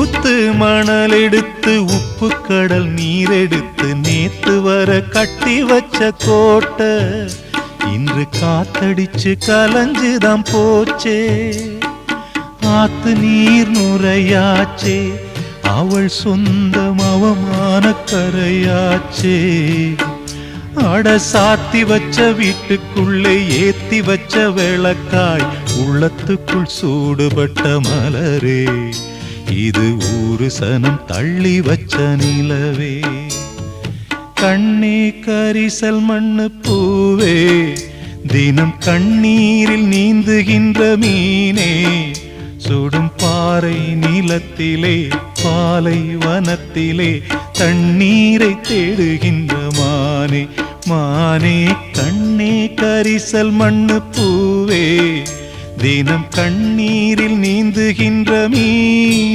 ஊத்து மணல் எடுத்து உப்பு கடல் நீர் எடுத்து நேத்து வர கட்டி வச்ச கோட்டை இன்று காத்தடிச்சு கலஞ்சுதான் போச்சே. ஆத்து நீர் நுரையாச்சே, அவள் சொந்தம் அவமான கரையாச்சே. அட சாத்தி வச்ச வீட்டுக்குள்ளே ஏத்தி வச்ச விளக்காய் உள்ளத்துக்குள் சூடுபட்ட மலரே, இது ஊரு சனம் தள்ளி வச்ச நிலவே. கண்ணே கரிசல் மண்ணு பூவே, தினம் கண்ணீரில் நீந்துகின்ற மீனே, சுடும் பாறை நிலத்திலே பாலை வனத்திலே தண்ணீரை தேடுகின்ற மானே. மானே கண்ணே கரிசல் மண்ணு பூவே, தினம் கண்ணீரில் நீந்துகின்ற மீன்.